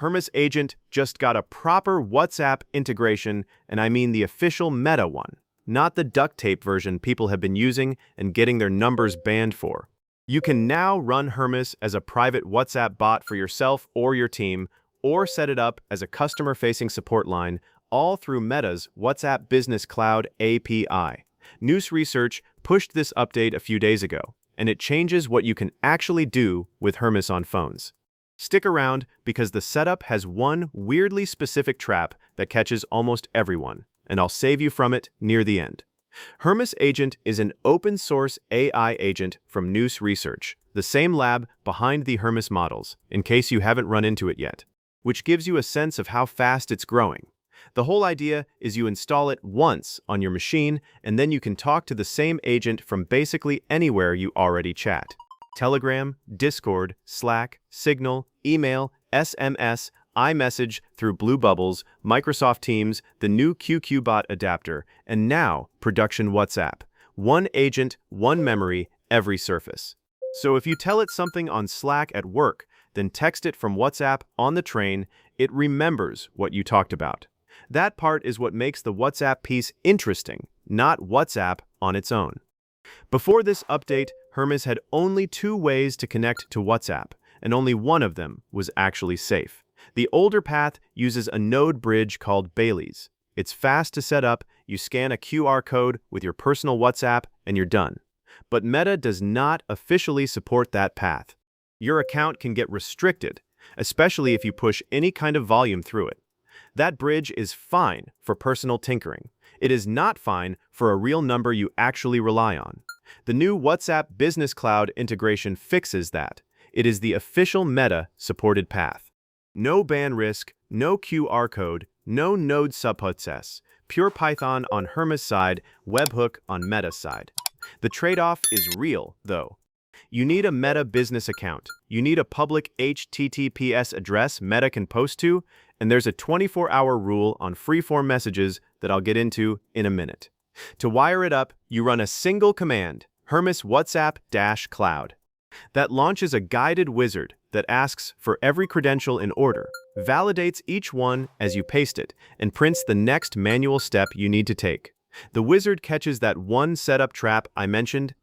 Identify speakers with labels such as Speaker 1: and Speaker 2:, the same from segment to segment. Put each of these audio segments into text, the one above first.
Speaker 1: Hermes Agent just got a proper WhatsApp integration, and I mean the official Meta one, not the duct tape version people have been using and getting their numbers banned for. You can now run Hermes as a private WhatsApp bot for yourself or your team, or set it up as a customer-facing support line, all through Meta's WhatsApp Business Cloud API. Nous Research pushed this update a few days ago, and it changes what you can actually do with Hermes on phones. Stick around because the setup has one weirdly specific trap that catches almost everyone, and I'll save you from it near the end. Hermes Agent is an open-source AI agent from Nous Research, the same lab behind the Hermes models, in case you haven't run into it yet, which gives you a sense of how fast it's growing. The whole idea is you install it once on your machine, and then you can talk to the same agent from basically anywhere you already chat. Telegram, Discord, Slack, Signal, email, SMS, iMessage through Blue Bubbles, Microsoft Teams, the new QQ-bot adapter, and now production WhatsApp. One agent, one memory, every surface. So if you tell it something on Slack at work, then text it from WhatsApp on the train, it remembers what you talked about. That part is what makes the WhatsApp piece interesting, not WhatsApp on its own. Before this update, Hermes had only 2 ways to connect to WhatsApp, and only one of them was actually safe. The older path uses a node bridge called Bailey's. It's fast to set up, you scan a QR code with your personal WhatsApp, and you're done. But Meta does not officially support that path. Your account can get restricted, especially if you push any kind of volume through it. That bridge is fine for personal tinkering. It is not fine for a real number you actually rely on. The new WhatsApp Business Cloud integration fixes that. It is the official Meta-supported path. No ban risk, no QR code, no node subprocess. Pure Python on Hermes' side, webhook on Meta's side. The trade-off is real, though. You need a Meta business account. You need a public HTTPS address Meta can post to, and there's a 24-hour rule on freeform messages that I'll get into in a minute. To wire it up, you run a single command, Hermes WhatsApp-Cloud. That launches a guided wizard that asks for every credential in order, validates each one as you paste it, and prints the next manual step you need to take. The wizard catches that one setup trap I mentioned.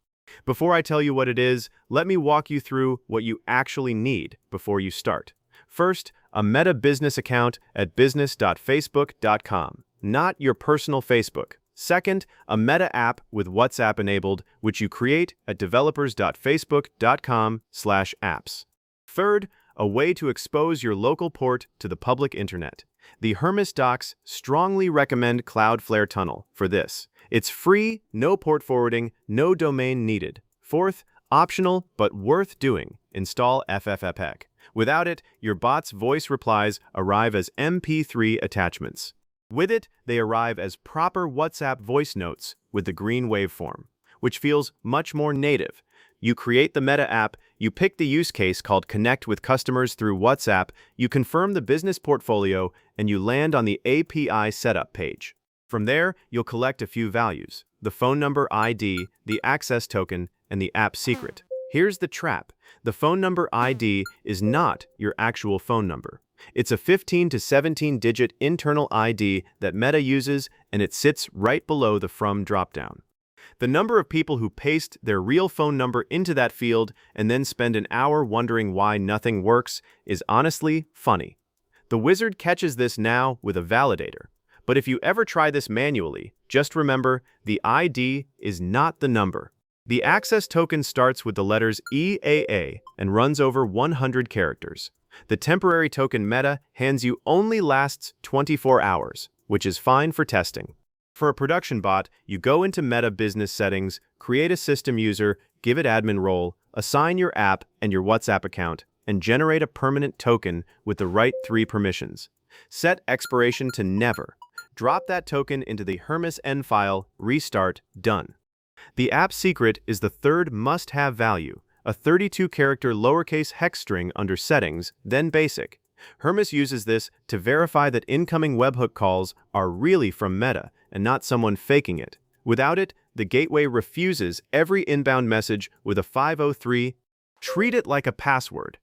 Speaker 1: Before I tell you what it is, let me walk you through what you actually need before you start. First, a Meta business account at business.facebook.com, not your personal Facebook. Second, a Meta app with WhatsApp enabled, which you create at developers.facebook.com/apps. Third, a way to expose your local port to the public internet. The Hermes docs strongly recommend Cloudflare Tunnel for this. It's free, no port forwarding, no domain needed. Fourth, optional but worth doing, install FFmpeg. Without it, your bot's voice replies arrive as MP3 attachments. With it, they arrive as proper WhatsApp voice notes with the green waveform, which feels much more native. You create the Meta app, you pick the use case called Connect with Customers through WhatsApp, you confirm the business portfolio, and you land on the API setup page. From there, you'll collect a few values: the phone number ID, the access token, and the app secret. Here's the trap. The phone number ID is not your actual phone number. It's a 15 to 17-digit internal ID that Meta uses, and it sits right below the From dropdown. The number of people who paste their real phone number into that field and then spend an hour wondering why nothing works is honestly funny. The wizard catches this now with a validator. But if you ever try this manually, just remember, the ID is not the number. The access token starts with the letters EAA and runs over 100 characters. The temporary token Meta hands you only lasts 24 hours, which is fine for testing. For a production bot, you go into Meta business settings, create a system user, give it admin role, assign your app and your WhatsApp account, and generate a permanent token with the right 3 permissions. Set expiration to never. Drop that token into the Hermes N file, restart, done. The app secret is the third must-have value, a 32-character lowercase hex string under Settings, then Basic. Hermes uses this to verify that incoming webhook calls are really from Meta and not someone faking it. Without it, the gateway refuses every inbound message with a 503. Treat it like a password.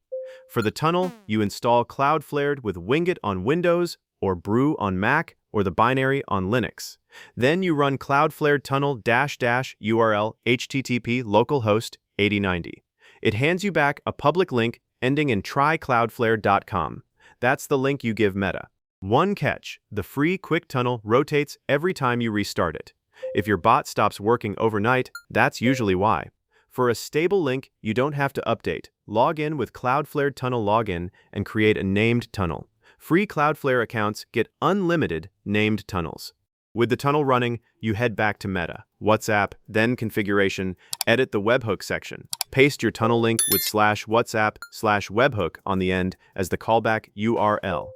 Speaker 1: For the tunnel, you install Cloudflare with Wingit on Windows, or Brew on Mac, or the binary on Linux. Then you run Cloudflare tunnel --URL http localhost 8090. It hands you back a public link ending in trycloudflare.com. That's the link you give Meta. One catch: the free quick tunnel rotates every time you restart it. If your bot stops working overnight, that's usually why. For a stable link, you don't have to update. Log in with Cloudflare Tunnel Login and create a named tunnel. Free Cloudflare accounts get unlimited named tunnels. With the tunnel running, you head back to Meta, WhatsApp, then Configuration, edit the webhook section. Paste your tunnel link with /WhatsApp/webhook on the end as the callback URL.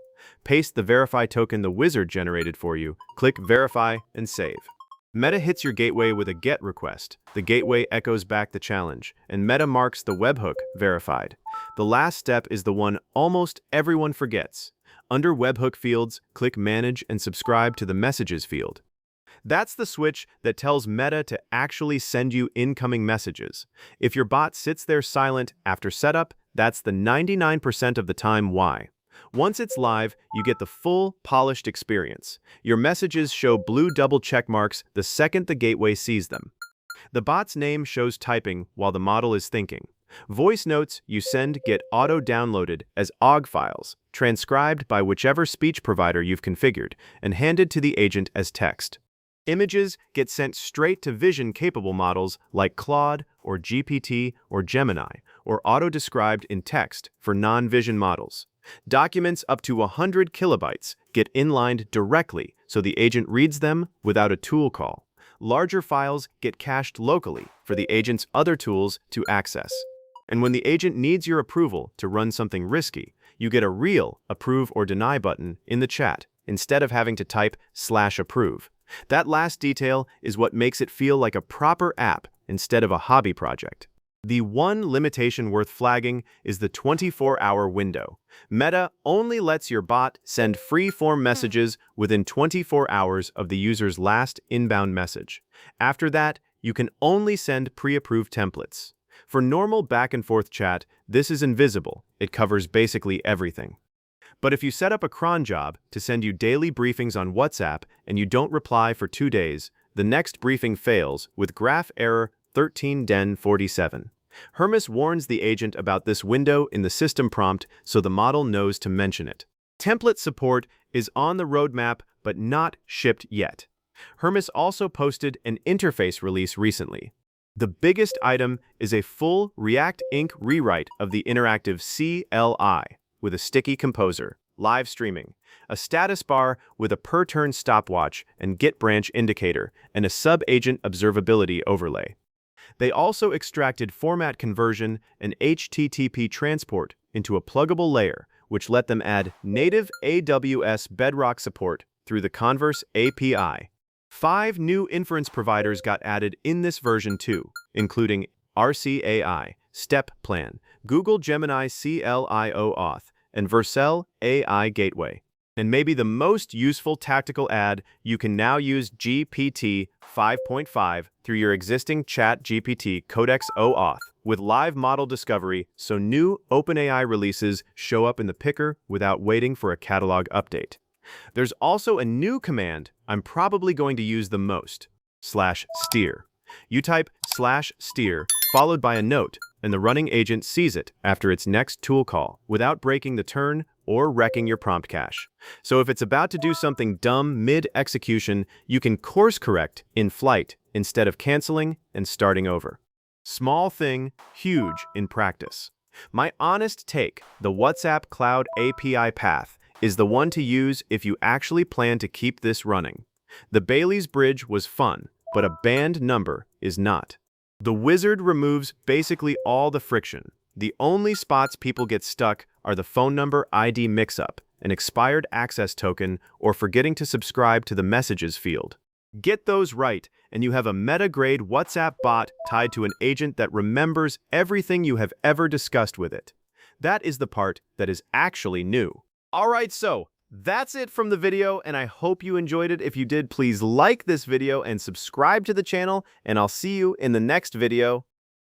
Speaker 1: Paste the verify token the wizard generated for you, click Verify, and save. Meta hits your gateway with a GET request. The gateway echoes back the challenge, and Meta marks the webhook verified. The last step is the one almost everyone forgets. Under webhook fields, click Manage and subscribe to the Messages field. That's the switch that tells Meta to actually send you incoming messages. If your bot sits there silent after setup, that's the 99% of the time why. Once it's live, you get the full, polished experience. Your messages show blue double check marks the second the gateway sees them. The bot's name shows typing while the model is thinking. Voice notes you send get auto-downloaded as OGG files, transcribed by whichever speech provider you've configured, and handed to the agent as text. Images get sent straight to vision-capable models like Claude or GPT or Gemini, or auto-described in text for non-vision models. Documents up to 100 kilobytes get inlined directly so the agent reads them without a tool call. Larger files get cached locally for the agent's other tools to access. And when the agent needs your approval to run something risky, you get a real approve or deny button in the chat instead of having to type /approve. That last detail is what makes it feel like a proper app instead of a hobby project. The one limitation worth flagging is the 24-hour window. Meta only lets your bot send free-form messages within 24 hours of the user's last inbound message. After that, you can only send pre-approved templates. For normal back-and-forth chat, this is invisible. It covers basically everything. But if you set up a cron job to send you daily briefings on WhatsApp and you don't reply for 2 days, the next briefing fails with graph error 13den47. Hermes warns the agent about this window in the system prompt so the model knows to mention it. Template support is on the roadmap but not shipped yet. Hermes also posted an interface release recently. The biggest item is a full React Inc. rewrite of the interactive CLI with a sticky composer, live streaming, a status bar with a per-turn stopwatch and Git branch indicator, and a sub-agent observability overlay. They also extracted format conversion and HTTP transport into a pluggable layer, which let them add native AWS Bedrock support through the Converse API. 5 new inference providers got added in this version too, including RCAI, Step Plan, Google Gemini CLIO Auth, and Vercel AI Gateway. And maybe the most useful tactical add, you can now use GPT 5.5 through your existing ChatGPT Codex OAuth with live model discovery, so new OpenAI releases show up in the picker without waiting for a catalog update. There's also a new command I'm probably going to use the most, /steer. You type /steer followed by a note, and the running agent sees it after its next tool call without breaking the turn or wrecking your prompt cache. So if it's about to do something dumb mid-execution, you can course correct in flight instead of canceling and starting over. Small thing, huge in practice. My honest take, the WhatsApp Cloud API path is the one to use if you actually plan to keep this running. The Bailey's Bridge was fun, but a banned number is not. The wizard removes basically all the friction. The only spots people get stuck are the phone number ID mix-up, an expired access token, or forgetting to subscribe to the messages field. Get those right, and you have a meta-grade WhatsApp bot tied to an agent that remembers everything you have ever discussed with it. That is the part that is actually new. Alright, so that's it from the video, and I hope you enjoyed it. If you did, please like this video and subscribe to the channel, and I'll see you in the next video.